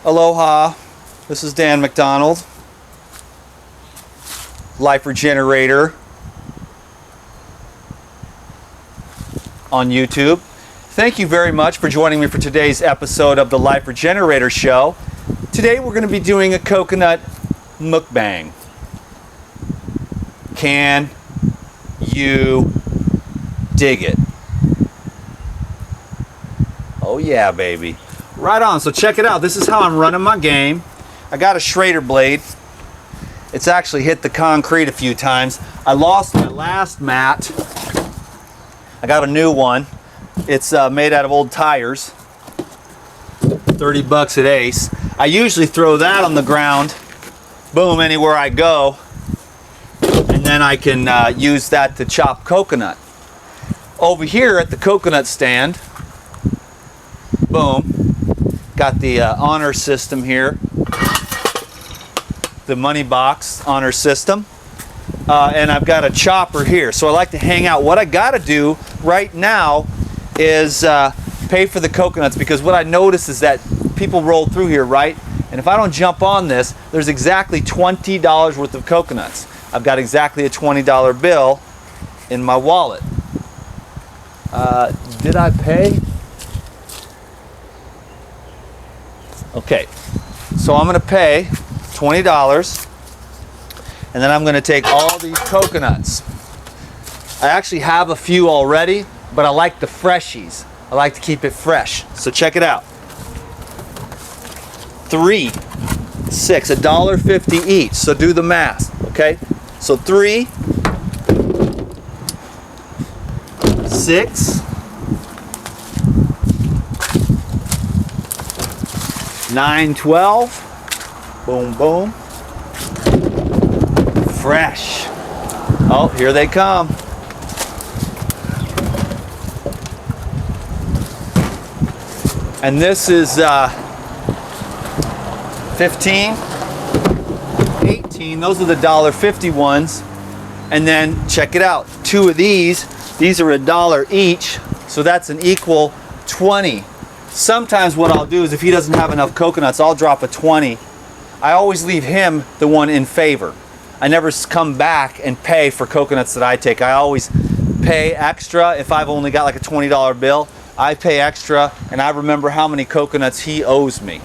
Aloha, this is Dan McDonald, Life Regenerator on YouTube. Thank you very much for joining me for today's episode of the Life Regenerator Show. Today we're going to be doing a coconut mukbang. Can you dig it? Oh yeah, baby. Right on, so check it out. This is how I'm running my game. I got a Schrader blade. It's actually hit the concrete a few times. I lost my last mat. I got a new one. It's made out of old tires. 30 bucks at Ace. I usually throw that on the ground, boom, anywhere I go, and then I can use that to chop coconut. Over here at the coconut stand, boom, got the honor system here, the money box honor system, and I've got a chopper here. So I like to hang out. What I got to do right now is pay for the coconuts, because what I notice is that people roll through here, right? And if I don't jump on this, there's exactly $20 worth of coconuts. I've got exactly a $20 bill in my wallet. Did I pay? Okay, so I'm going to pay $20, and then I'm going to take all these coconuts. I actually have a few already, but I like the freshies. I like to keep it fresh. So check it out. 3, 6, $1.50 each. So do the math, okay? So 3, 6, 9, 12. Boom, boom. Fresh. Oh, here they come. And this is 15, 18. Those are the $1.50 ones. And then check it out. 2 of these are $1 each. So that's an equal 20. Sometimes what I'll do is, if he doesn't have enough coconuts, I'll drop a 20. I always leave him the one in favor. I never come back and pay for coconuts that I take. I always pay extra. If I've only got like a $20 bill, I pay extra, and I remember how many coconuts he owes me.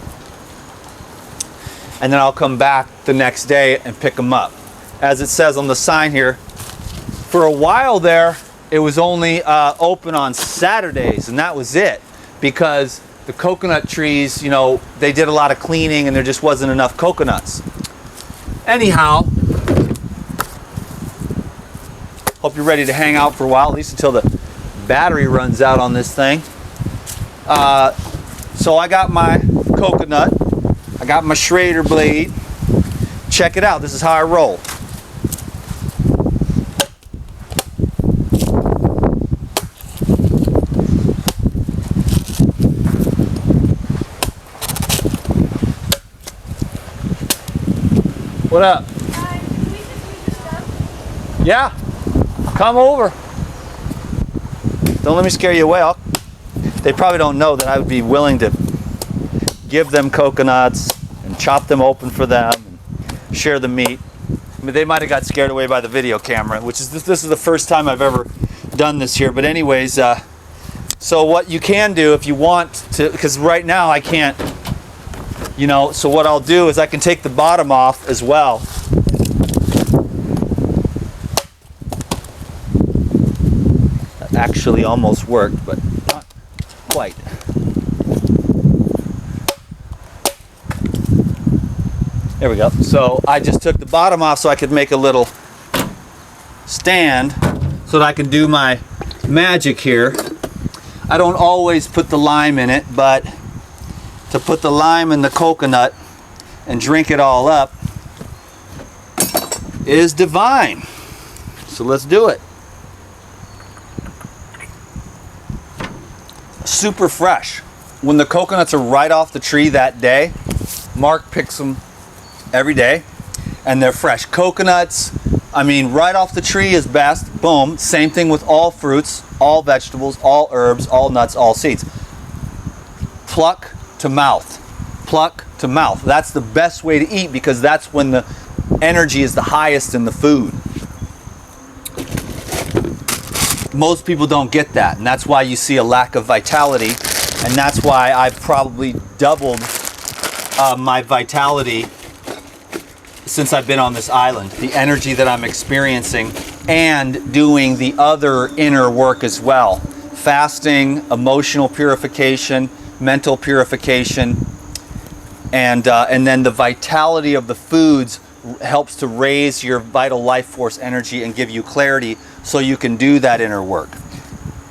And then I'll come back the next day and pick them up. As it says on the sign here, for a while there, it was only open on Saturdays, and that was it. Because the coconut trees, you know, they did a lot of cleaning and there just wasn't enough coconuts. Anyhow, hope you're ready to hang out for a while, at least until the battery runs out on this thing. So I got my coconut, I got my Schrader blade. Check it out, this is how I roll. What up? Hi, can we just use your stuff? Yeah, come over. Don't let me scare you away. They probably don't know that I would be willing to give them coconuts and chop them open for them and share the meat. I mean, they might have got scared away by the video camera, which is this is the first time I've ever done this here. But anyways, so what you can do if you want to, because right now I can't, you know, so what I'll do is I can take the bottom off as well. That actually almost worked, but not quite. There we go. So I just took the bottom off so I could make a little stand so that I can do my magic here. I don't always put the lime in it, but to put the lime in the coconut and drink it all up is divine. So let's do it. Super fresh. When the coconuts are right off the tree that day, Mark picks them every day, and they're fresh. Coconuts, I mean, right off the tree is best. Boom. Same thing with all fruits, all vegetables, all herbs, all nuts, all seeds. Pluck to mouth. Pluck to mouth. That's the best way to eat because that's when the energy is the highest in the food. Most people don't get that, and that's why you see a lack of vitality, and that's why I've probably doubled my vitality since I've been on this island. The energy that I'm experiencing and doing the other inner work as well. Fasting, emotional purification, mental purification, and then the vitality of the foods helps to raise your vital life force energy and give you clarity so you can do that inner work.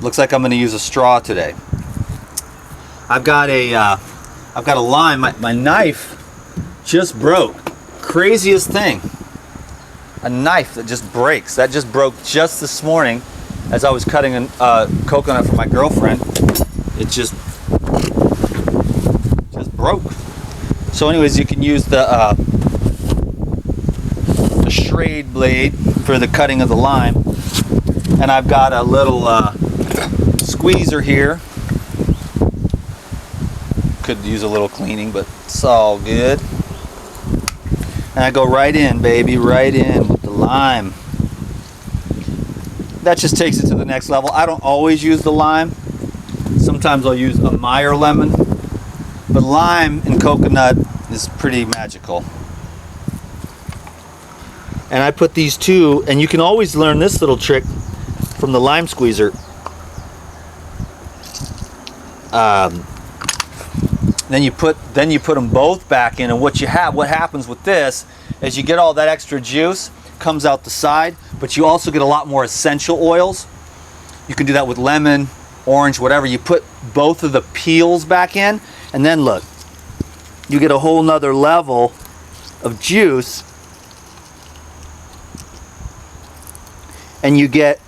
Looks like I'm going to use a straw today. I've got a lime. My knife just broke. Craziest thing. A knife that just breaks. That just broke just this morning as I was cutting a coconut for my girlfriend. It just broke. So anyways, you can use the Schrade blade for the cutting of the lime. And I've got a little squeezer here. Could use a little cleaning, but it's all good. And I go right in, baby, right in with the lime. That just takes it to the next level. I don't always use the lime. Sometimes I'll use a Meyer lemon. But lime and coconut is pretty magical. And I put these two, and you can always learn this little trick from the lime squeezer. Then you put them both back in, and what happens with this is you get all that extra juice comes out the side, but you also get a lot more essential oils. You can do that with lemon, orange, whatever. You put both of the peels back in, and then look, you get a whole nother level of juice, and you get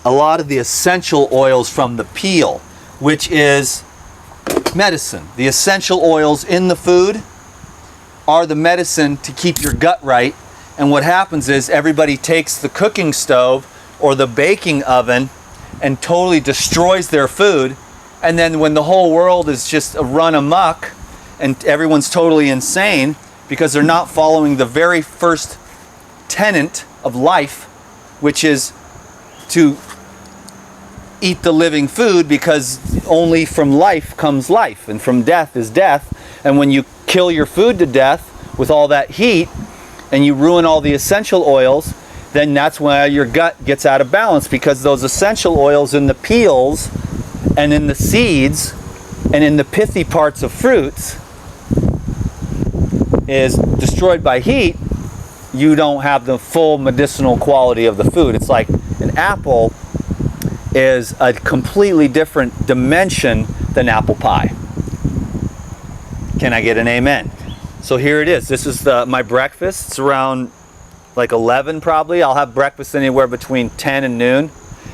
a lot of the essential oils from the peel, which is medicine. The essential oils in the food are the medicine to keep your gut right. And what happens is everybody takes the cooking stove or the baking oven and totally destroys their food. And then when the whole world is just a run amok and everyone's totally insane because they're not following the very first tenet of life, which is to eat the living food, because only from life comes life, and from death is death. And when you kill your food to death with all that heat and you ruin all the essential oils, then that's why your gut gets out of balance, because those essential oils in the peels and in the seeds and in the pithy parts of fruits is destroyed by heat. You don't have the full medicinal quality of the food. It's like an apple is a completely different dimension than apple pie. Can I get an amen? So here it is. This is my breakfast. It's around like 11 probably. I'll have breakfast anywhere between 10 and noon.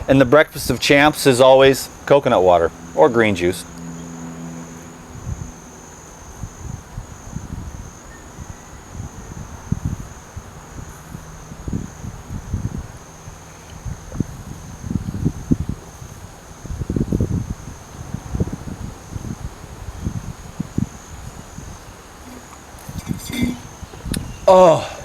And the breakfast of champs is always coconut water or green juice. Oh.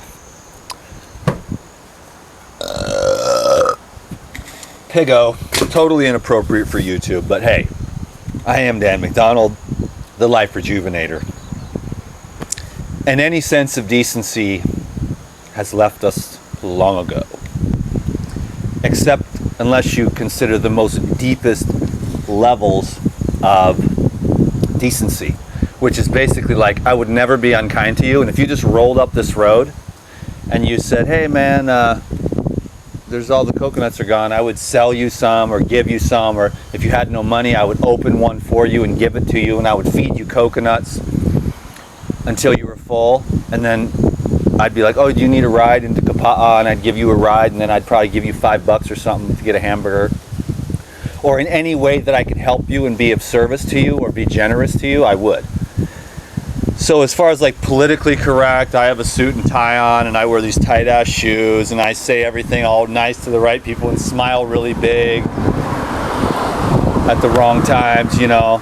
Piggo, totally inappropriate for YouTube, but hey, I am Dan McDonald, the Life Rejuvenator. And any sense of decency has left us long ago. Except unless you consider the most deepest levels of decency, which is basically like, I would never be unkind to you. And if you just rolled up this road and you said, hey man, there's all the coconuts are gone, I would sell you some or give you some, or if you had no money, I would open one for you and give it to you, and I would feed you coconuts until you were full. And then I'd be like, oh, do you need a ride into Kapa'a? And I'd give you a ride, and then I'd probably give you $5 or something to get a hamburger. Or in any way that I could help you and be of service to you or be generous to you, I would. So as far as like politically correct, I have a suit and tie on, and I wear these tight ass shoes, and I say everything all nice to the right people and smile really big at the wrong times, you know.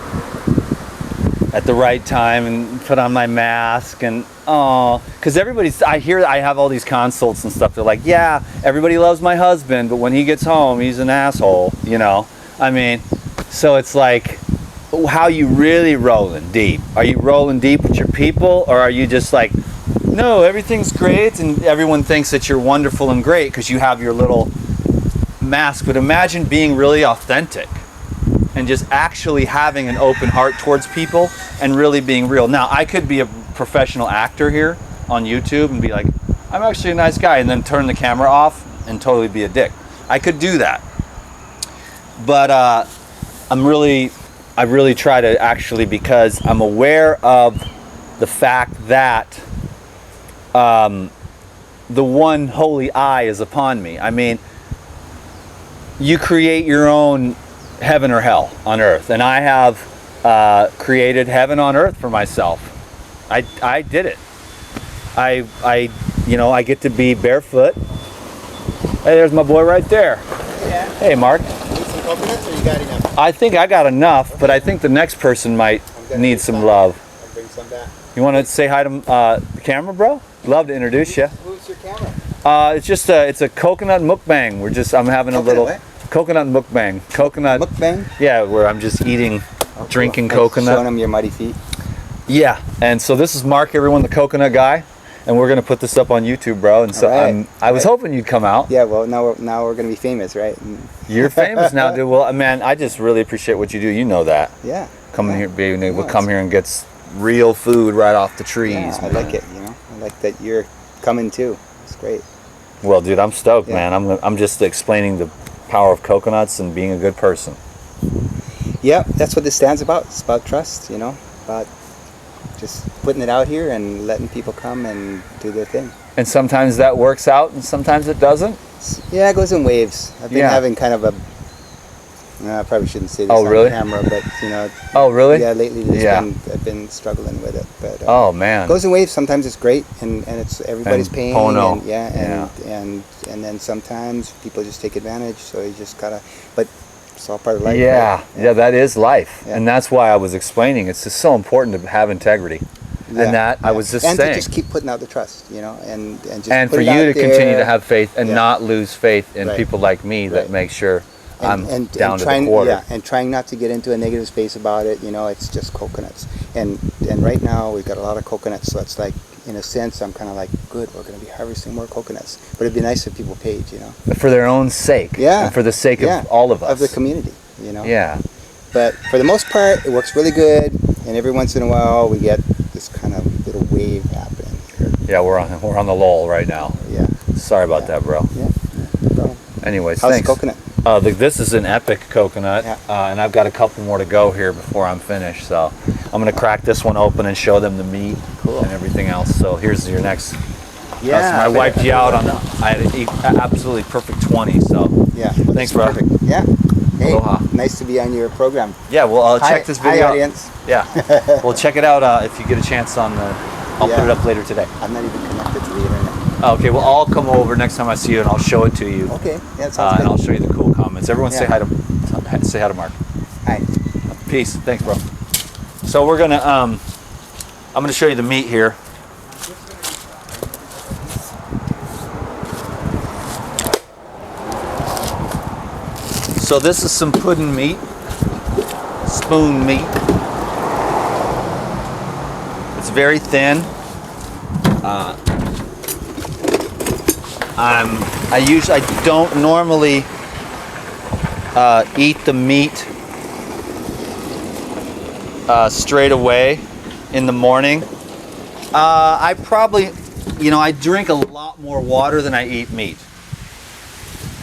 at the right time and put on my mask and because I have all these consults and stuff. They're like, yeah, everybody loves my husband, but when he gets home, he's an asshole. You know, I mean, so it's like, how you really rolling deep? Are you rolling deep with your people, or are you just like, no, everything's great and everyone thinks that you're wonderful and great because you have your little mask? But imagine being really authentic and just actually having an open heart towards people and really being real. Now, I could be a professional actor here on YouTube and be like, I'm actually a nice guy, and then turn the camera off and totally be a dick. I could do that. But I really try to actually, because I'm aware of the fact that the one holy eye is upon me. I mean, you create your own heaven or hell on earth, and I have created heaven on earth for myself. I did it. I get to be barefoot. Hey, there's my boy right there. Yeah. Hey, Mark. Need some coconuts, or you got enough? I think I got enough, but I think the next person might need some love. I'll bring some back. You want to say hi to the camera, bro? Love to introduce you. Who's your camera? It's a coconut mukbang. I'm having a little coconut mukbang. Coconut Mukbang? Yeah, where I'm just eating, drinking Like coconut. Showing them your muddy feet. Yeah, and so this is Mark, everyone, the coconut guy, and we're gonna put this up on YouTube, bro. And so Alright. I was hoping you'd come out. Yeah, well, now we're gonna be famous, right? You're famous now, dude. Well, man, I just really appreciate what you do. You know that. Yeah. Coming yeah. here, being able to come here and get real food right off the trees. Yeah, I man. like it. I like that you're coming too. It's great. Well, dude, I'm stoked, Yeah. man. I'm just explaining the power of coconuts and being a good person. Yeah, that's what this stands about. It's about trust, about just putting it out here and letting people come and do their thing. And sometimes that works out, and sometimes it doesn't. Yeah, it goes in waves. I've been Yeah. having kind of a. I probably shouldn't say this Oh, on really? camera, but Oh, really? Yeah, lately Yeah. I've been struggling with it. But Oh, man. it goes in waves. Sometimes it's great, and it's everybody's And paying. Pono. And then sometimes people just take advantage. So you just gotta. But it's all part of life. Yeah, right? yeah, that is life, Yeah. and that's why I was explaining. It's just so important to have integrity, Yeah, and that I yeah. was just and saying. to just keep putting out the trust, and just And put for it you out to continue there. to have faith and Yeah. not lose faith in Right. people like me that Right. make sure I'm down to trying, the quarter. Yeah, and trying not to get into a negative space about it. It's just coconuts, and right now we've got a lot of coconuts, so it's like, in a sense, I'm kind of like, good, we're going to be harvesting more coconuts. But it'd be nice if people paid, For their own sake, Yeah. and for the sake Yeah. of all of us, of the community, Yeah, But for the most part, it works really good, and every once in a while we get this kind of little wave happening here. yeah, we're on the lull right now. Yeah, Sorry about Yeah. that, bro. yeah. No problem. Anyways, How's thanks. the coconut? This is an epic coconut, Yeah. and I've got a couple more to go here before I'm finished. So I'm gonna crack this one open and show them the meat Cool. and everything else. So here's your next Yeah, customer. I wiped you out on. I had an absolutely perfect 20. So Yeah. Thanks, bro. Perfect. Yeah. Hey, Aloha. nice to be on your program. yeah, well, Hi- check this video. Hi, out. audience. Yeah, well, check it out if you get a chance on the. I'll put Yeah. it up later today. I'm not even connected to the internet. Okay, well, I'll come over next time I see you and I'll show it to you. Okay. Yeah, it sounds And I'll good. show you the cool comments. Everyone say Yeah. hi to Mark. Hi. Peace. Thanks, bro. So we're gonna I'm gonna show you the meat here. So this is some pudding meat, spoon meat. It's very thin. I don't normally eat the meat straight away in the morning. I probably, I drink a lot more water than I eat meat.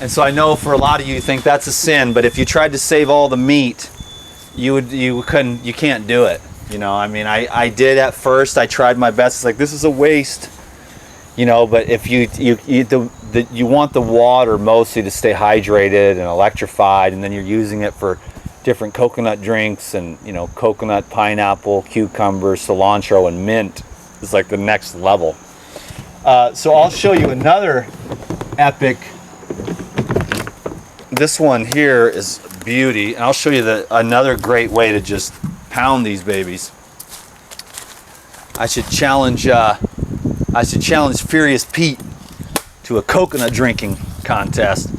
And so I know for a lot of you think that's a sin, but if you tried to save all the meat, you can't do it. I did at first. I tried my best. It's like, this is a waste. But if you want the water mostly to stay hydrated and electrified, and then you're using it for different coconut drinks and coconut, pineapple, cucumber, cilantro, and mint is like the next level. So I'll show you another epic. This one here is beauty, and I'll show you another great way to just pound these babies. I should challenge Furious Pete to a coconut drinking contest.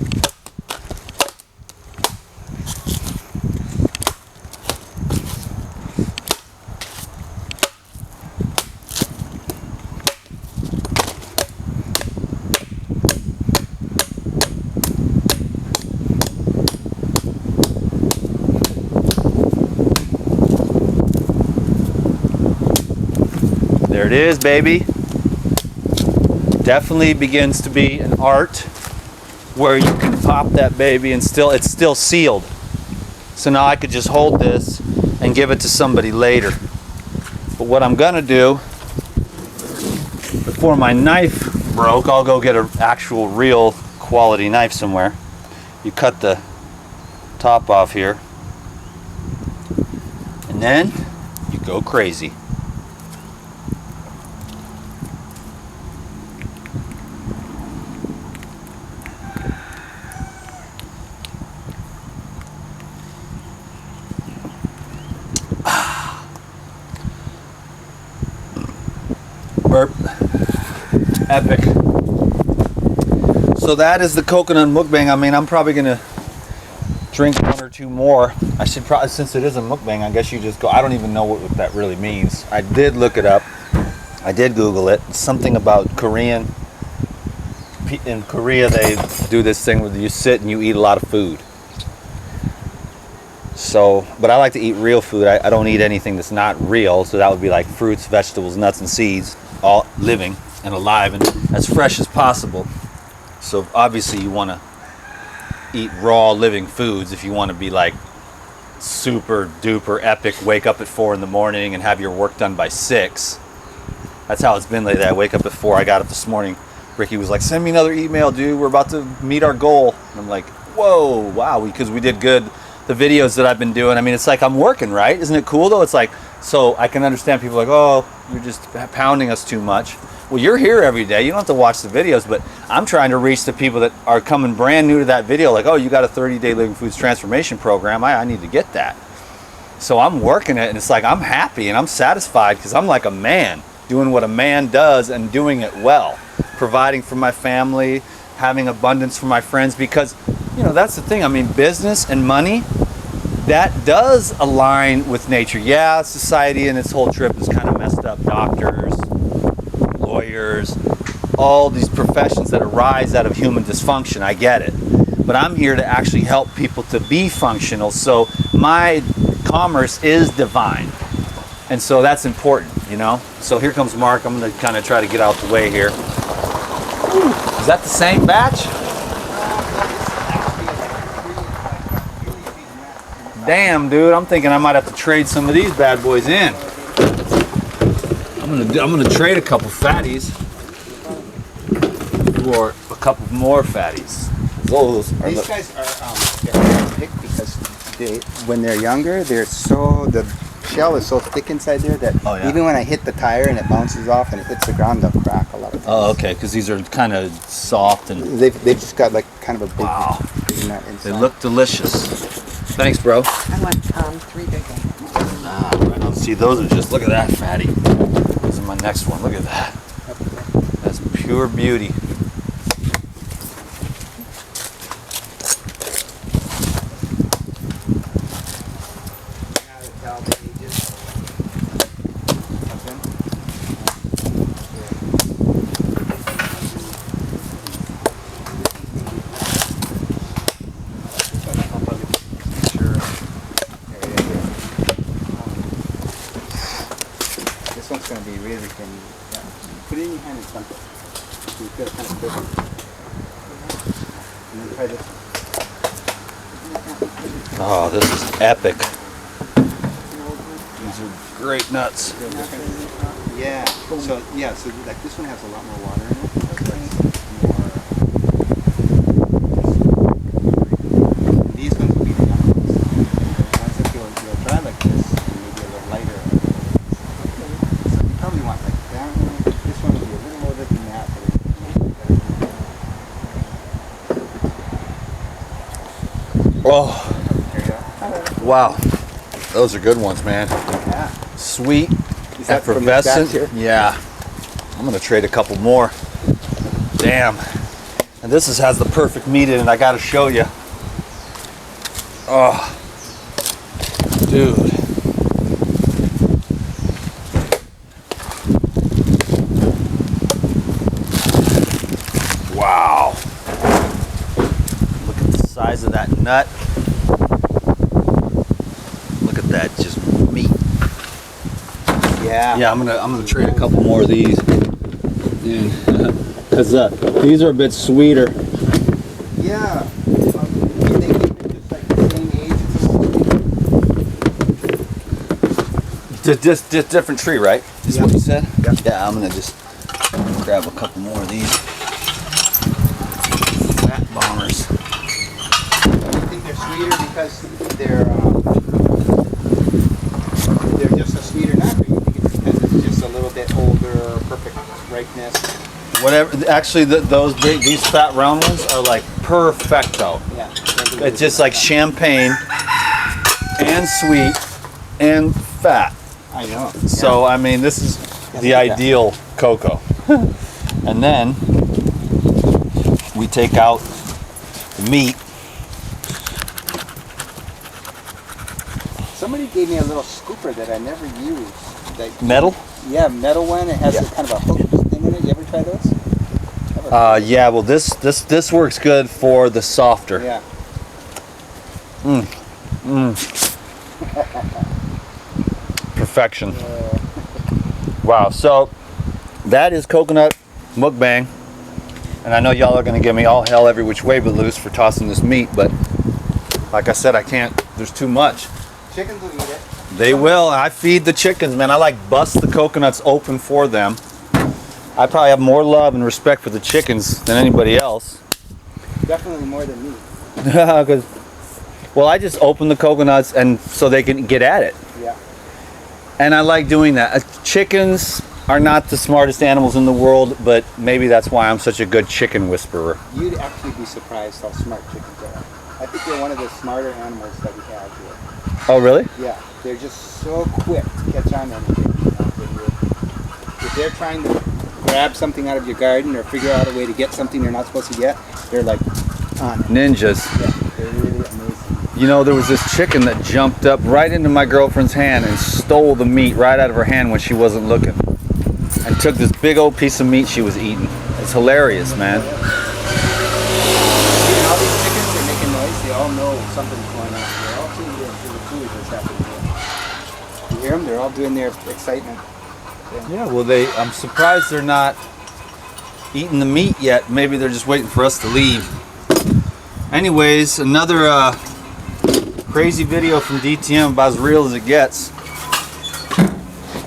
There it is, baby. Definitely begins to be an art where you can pop that baby and it's still sealed. So now I could just hold this and give it to somebody later. But what I'm gonna do, before my knife broke, I'll go get an actual real quality knife somewhere. You cut the top off here, and then you go crazy. Burp. Epic. So that is the coconut mukbang. I mean, I'm probably gonna drink one or two more. I should probably, since it is a mukbang, I guess you just go. I don't even know what that really means. I did look it up. I did Google it. It's something about Korean. In Korea, they do this thing where you sit and you eat a lot of food. So, but I like to eat real food. I don't eat anything that's not real. So that would be like fruits, vegetables, nuts, and seeds, all living and alive and as fresh as possible. So obviously you want to eat raw living foods if you want to be like super duper epic, wake up at 4 in the morning and have your work done by 6. That's how it's been lately. I wake up at 4. I got up this morning. Ricky was like, send me another email, dude. We're about to meet our goal. And I'm like, whoa, wow, because we did good. The videos that I've been doing, I mean, it's like I'm working, right? Isn't it cool though? It's like, so I can understand people like, oh, you're just pounding us too much. Well, you're here every day. You don't have to watch the videos, but I'm trying to reach the people that are coming brand new to that video. Like, oh, you got a 30-day living foods transformation program. I need to get that. So I'm working it, and it's like I'm happy and I'm satisfied because I'm like a man doing what a man does and doing it well, providing for my family, having abundance for my friends, because, you know, that's the thing. I mean, business and money, that does align with nature. Yeah, society and its whole trip is kind of messed up. Doctors, lawyers, all these professions that arise out of human dysfunction. I get it. But I'm here to actually help people to be functional. So my commerce is divine. And so that's important, you know? So here comes Mark. I'm going to kind of try to get out the way here. Ooh, is that the same batch? Damn, dude, I'm thinking I might have to trade some of these bad boys in. I'm gonna trade a couple fatties for a couple more fatties. These guys are picked because when they're younger, the shell is so thick inside there that even when I hit the tire and it bounces off and it hits the ground, they'll crack a lot of times. Oh, okay, because these are kind of soft and they've just got like kind of a big nut inside. They look delicious. Thanks, bro. I want 3 big ones. Right on. See, those are just, look at that fatty. This is my next one. Look at that. That's pure beauty. This one's going to be really thin. Yeah. Put it in your hand and stump it. So you feel it kind of quick. And then try this one. Oh, this is epic. These are great nuts. Yeah. So like this one has a lot more water in it. These ones will be the young ones. Once if you'll dry like this, maybe a little lighter. So you probably want like that one. This one will be a little older than that. Oh, wow. Those are good ones, man. Yeah. Sweet, cut from the stack effervescent. here. Yeah. I'm gonna trade a couple more. Damn. And this has the perfect meat in it. I gotta show you. Oh, dude. Wow. Look at the size of that nut. Look at that, just meat. Yeah. Yeah, I'm gonna trade a couple more of these. Because these are a bit sweeter. Yeah. They keep it just like the same age as Just different tree, right? Is Yeah. what you said? Yeah. Yeah, I'm gonna just grab a couple more of these fat bombers. I think they're sweeter because they're just a sweeter nut, or you think it's because it's just a little bit older, perfect ripeness? Whatever. Actually, these fat round ones are like perfecto. Yeah. It's just like champagne and sweet and fat. I know. So I mean, this is the like that. ideal cocoa. And then we take out the meat. Somebody gave me a little scooper that I never used. Metal? Yeah, metal one. It has a kind of a hook thing in it. You ever try those? Yeah. Well, this works good for the softer. Yeah. Perfection. Wow. So that is coconut mukbang, and I know y'all are gonna give me all hell every which way but loose for tossing this meat, but like I said, I can't. There's too much. Chickens will eat it. They will. I feed the chickens, man. I like bust the coconuts open for them. I probably have more love and respect for the chickens than anybody else. Definitely more than me. Because, well, I just open the coconuts and so they can get at it. Yeah. And I like doing that. Chickens are not the smartest animals in the world, but maybe that's why I'm such a good chicken whisperer. You'd actually be surprised how smart chickens are. I think they're one of the smarter animals that we have here. Oh, really? Yeah, they're just so quick to catch on to anything. You know, if they're trying to grab something out of your garden or figure out a way to get something they're not supposed to get, they're like on it. Ninjas. Yeah, they're really amazing. You know, there was this chicken that jumped up right into my girlfriend's hand and stole the meat right out of her hand when she wasn't looking. And took this big old piece of meat she was eating. It's hilarious, man. See, all these chickens, they're making noise. They all know something's going on. They're all tuned in to the food that's happening here. You hear them? They're all doing their excitement. Yeah, well, I'm surprised they're not eating the meat yet. Maybe they're just waiting for us to leave. Anyways, another crazy video from DTM, about as real as it gets.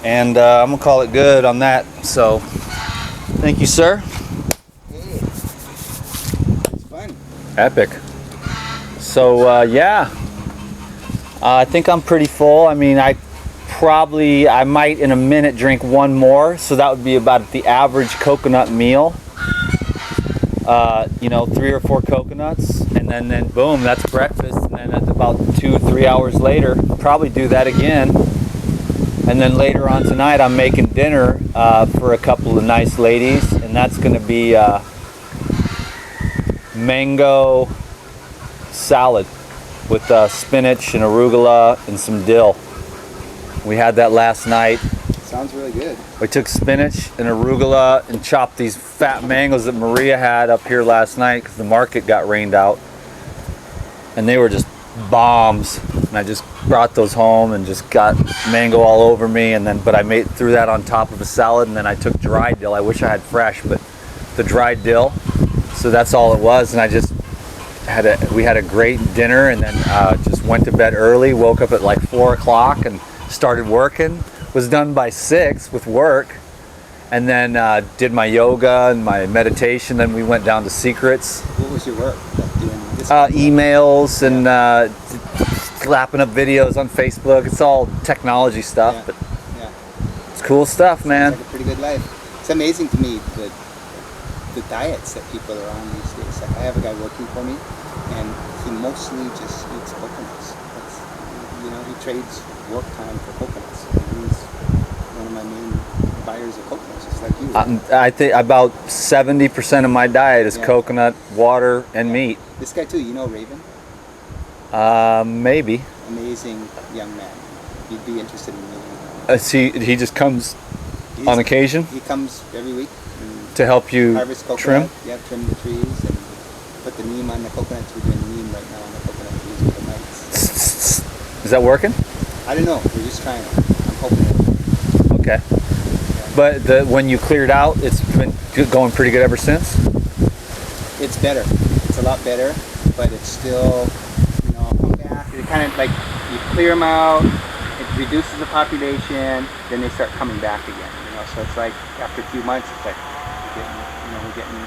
And I'm gonna call it good on that. So, thank you, sir. Hey, it's fun. Epic. So yeah, I think I'm pretty full. I mean, I might in a minute drink one more, so that would be about the average coconut meal. You know, 3 or 4 coconuts, and then boom, that's breakfast. And then at about 2-3 hours later, probably do that again. And then later on tonight, I'm making dinner for a couple of nice ladies, and that's going to be mango salad with spinach and arugula and some dill. We had that last night. Sounds really good. We took spinach and arugula and chopped these fat mangoes that Maria had up here last night because the market got rained out. And they were just bombs. And I just brought those home and just got mango all over me. And then, but I threw that on top of a salad, and then I took dried dill. I wish I had fresh, but the dried dill. So that's all it was. And I just we had a great dinner, and then just went to bed early. Woke up at like 4 o'clock and started working. Was done by 6 with work, and then did my yoga and my meditation. Then we went down to Secrets. What was your work? Like doing this Emails and slapping up videos on Facebook. It's all technology stuff, Yeah. but Yeah. it's cool stuff, man. It's like a pretty good life. It's amazing to me the diets that people are on these days. Like I have a guy working for me, and he mostly just eats coconuts. That's, you know, he trades work time for coconuts. And he's one of my main buyers of coconuts, just like you. I think about 70% of my diet is coconut, water, and meat. This guy too, you know Raven? Maybe. Amazing young man. You'd be interested in meeting him. He just comes on occasion He comes every week. to help you Harvest coconut. trim? Yeah, trim the trees and put the neem on the coconuts. We're doing neem right now on the coconut trees with the mites. Is that working? I don't know. We're just trying it. I'm hoping it. Okay. But when you cleared out, it's been going pretty good ever since? It's better. It's a lot better, but it's still, I'll come back. It kind of like you clear them out, it reduces the population, then they start coming back again. So it's like after a few months, it's like we're getting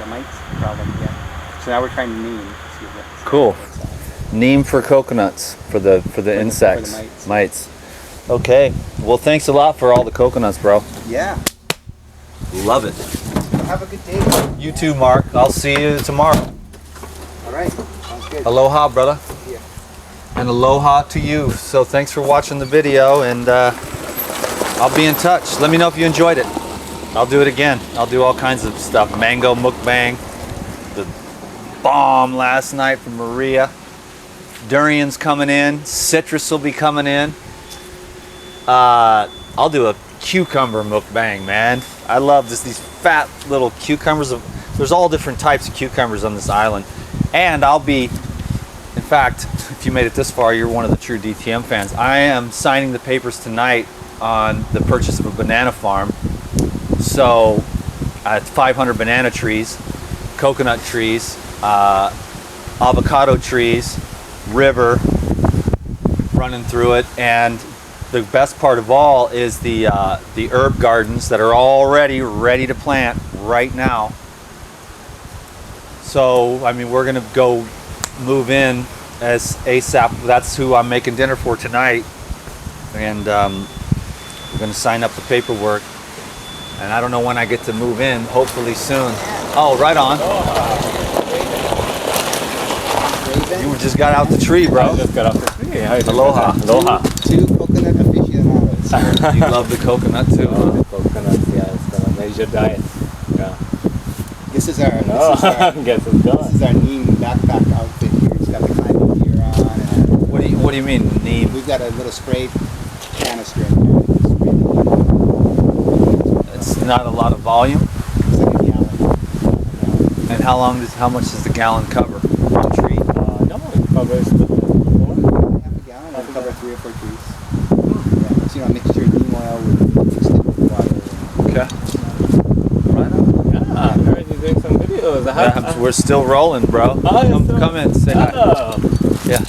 the mites problem again. So now we're trying to neem. See what's Cool. Neem for coconuts for the insects, the mites. Okay. Well, thanks a lot for all the coconuts, bro. Yeah. Love it. Have a good day. You too, Mark. I'll see you tomorrow. All right. Sounds good. Aloha, brother. Yeah. And aloha to you. So thanks for watching the video, and I'll be in touch. Let me know if you enjoyed it. I'll do it again. I'll do all kinds of stuff. Mango mukbang. The bomb last night from Maria. Durian's coming in. Citrus will be coming in. I'll do a cucumber mukbang, man. I love these fat little cucumbers. There's all different types of cucumbers on this island. And I'll be, in fact, if you made it this far, you're one of the true DTM fans. I am signing the papers tonight on the purchase of a banana farm. So, 500 banana trees, coconut trees, avocado trees, river running through it, and the best part of all is the herb gardens that are already ready to plant right now. So, I mean, we're gonna go move in as ASAP. That's who I'm making dinner for tonight, and we're gonna sign up the paperwork. And I don't know when I get to move in. Hopefully soon. Oh, right on. You just got out the tree, bro. I just got off the tree. Aloha. Aloha. Two coconut aficionados. You love the coconut too, huh? The coconuts, yeah, it's a major diet. Yeah. This is our Guess it's gone. this is our neem backpack outfit here. It's got the climbing gear on. And What do you mean, neem? we've got a little spray canister in here. It's not a lot of volume. It's like a gallon. And how much does the gallon cover? One tree? No, it covers the Half a gallon will cover 3 or 4 trees. Yeah, it's a mixture of neem oil with mixed in with water. Okay. Right on. Yeah, I heard you doing some videos. We're still rolling, bro. Come in, say hi. Yeah.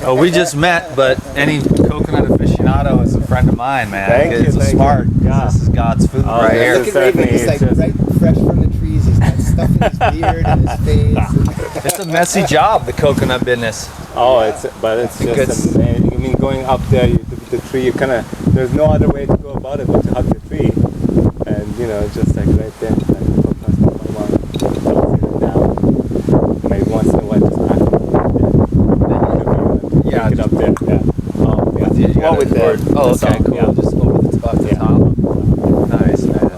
Oh, we just met, but any coconut aficionado is a friend of mine, man. Thank you, It's thank smart. you. Yeah. This is God's food Oh, right yeah. here. Look at Raven, he's like right fresh from the trees. He's got stuff in his beard and his face. It's a messy job, the coconut business. Oh, it's just amazing. I mean, going up there, the tree, you kind of, there's no other way to go about it but to hug the tree. And, just like right there, like coconuts one by one, sit it down. Maybe once in a while, just crack it. Yeah, Pick it up there. Yeah. Well, with the okay, cool. Yeah. Just over the top. Nice, man.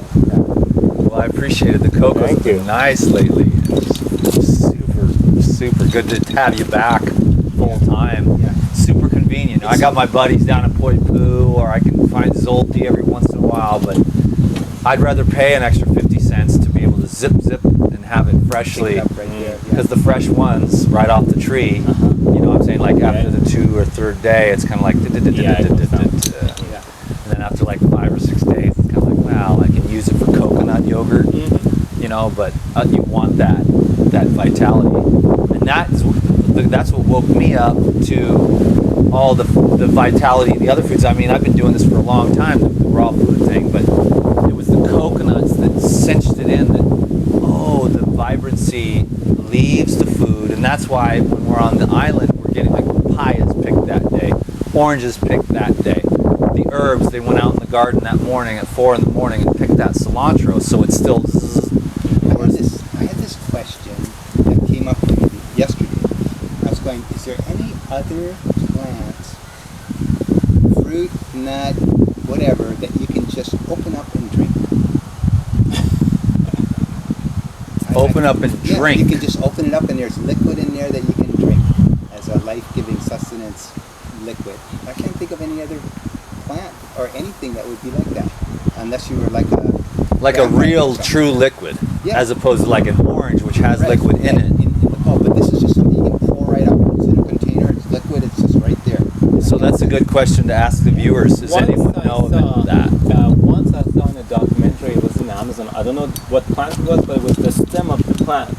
Well, I appreciated the cocoa. Thank you. Nice lately. Super good to have you back full time. Yeah. Super convenient. I got my buddies down at Poipu, or I can find Zolti every once in a while, but I'd rather pay an extra 50 cents to be able to zip and have it freshly. Pick it up right there. Because the fresh ones right off the tree, you know what I'm saying? Like after the 2 or 3rd day, it's kind of like, and then after like 5 or 6 days, it's kind of like, wow, I can use it for coconut yogurt, but you want that vitality. And that's what woke me up to all the vitality in the other foods. I mean, I've been doing this for a long time, the raw food thing, but it was the coconuts that cinched it in that, the vibrancy leaves the food, and that's why when we're on the island, we're getting like papayas picked that day, oranges picked that day. The herbs, they went out in the garden that morning at 4 in the morning and picked that cilantro, so it's still I had this question that came up to me yesterday. I was going, is there any other plants, fruit, nut, whatever that you can just open up and drink. Open up and Yeah, drink. you can just open it up and there's liquid in there that you can drink as a life-giving sustenance liquid. I can't think of any other plant or anything that would be like that, unless you were like a real true liquid, Yeah. as opposed to like an orange, which has Right, liquid in yeah, it. the pulp. But this is just something you can pour right up. It's in a container. It's liquid. It's just right there. So that's a good question to ask the viewers. Does anyone know that? Once I saw in a documentary, it was in Amazon. I don't know what plant it was, but it was the stem of the plant,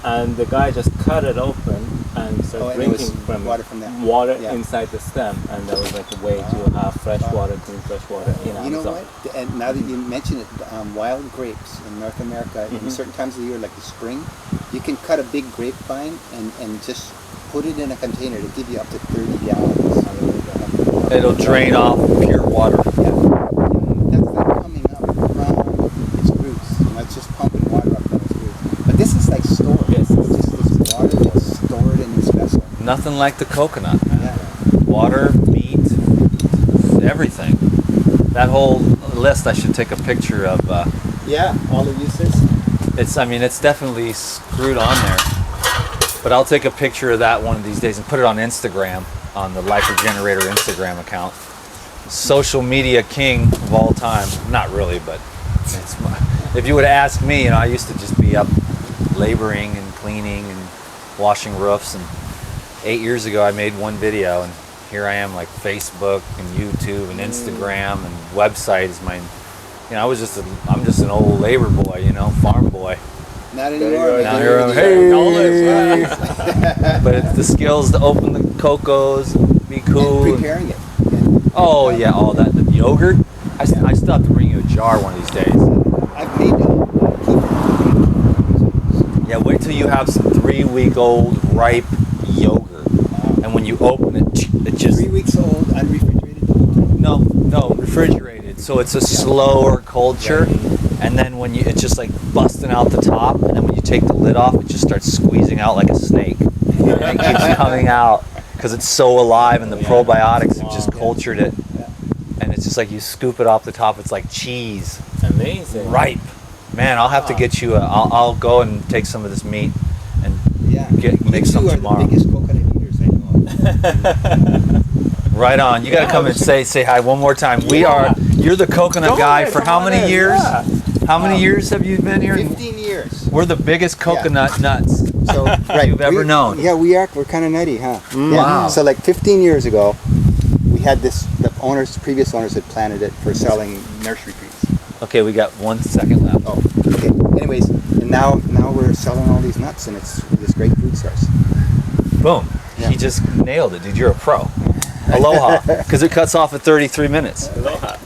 and the guy just cut it open and started and it was drinking from water from that. water Yeah. inside the stem, and that was like a way to have fresh water, clean fresh water in Amazon. You know what? And now that you mention it, wild grapes in North America, in certain times of the year, like the spring, you can cut a big grapevine and just put it in a container to give you up to 30 gallons. It'll drain off pure water. Yeah. That's like coming up from its roots. It's just pumping water up from its roots. But this is like stored. Yes. It's just this water that's stored in this vessel. Nothing like the coconut. Yeah. Water, meat, everything. That whole list I should take a picture of. Yeah, all the uses. It's definitely screwed on there. But I'll take a picture of that one of these days and put it on Instagram, on the Life Regenerator Instagram account. Social media king of all time. Not really, but if you would have asked me, I used to just be up laboring and cleaning and washing roofs. And 8 years ago, I made one video, and here I am, like Facebook and YouTube and Instagram and website is my. I'm just an old labor boy, farm boy. Not anymore. Now here I'm, hey, but it's the skills to open the cocos, be cool. And preparing it. Oh yeah, all that. The yogurt. I still have to bring you a jar one of these days. I've made Yeah, wait till you have some 3-week-old ripe yogurt, and when you open it, it just 3 weeks old, unrefrigerated. no refrigerated. So it's a slower culture, and then when it's just like busting out the top, and then when you take the lid off, it just starts squeezing out like a snake. And it keeps coming out because it's so alive, and the probiotics have just cultured it. And it's just like you scoop it off the top. It's like cheese. Amazing. Ripe. Man, I'll have to get you I'll go and take some of this meat and make some tomorrow. The biggest coconut eaters I know. Right on. You got to come and say hi one more time. You're the coconut guy for how many years? Yeah. How many years have you been here? 15 years. We're the biggest coconut nuts So, right, you've ever known. Yeah, we are. We're kind of nutty, huh? Yeah. Wow. So like 15 years ago, we had this. The previous owners had planted it for selling nursery trees. Okay, we got 1 second left. Oh, okay. Anyways, and now we're selling all these nuts, and it's this great food source. Boom. Yeah. You just nailed it, dude. You're a pro. Aloha. Because it cuts off at 33 minutes. Aloha.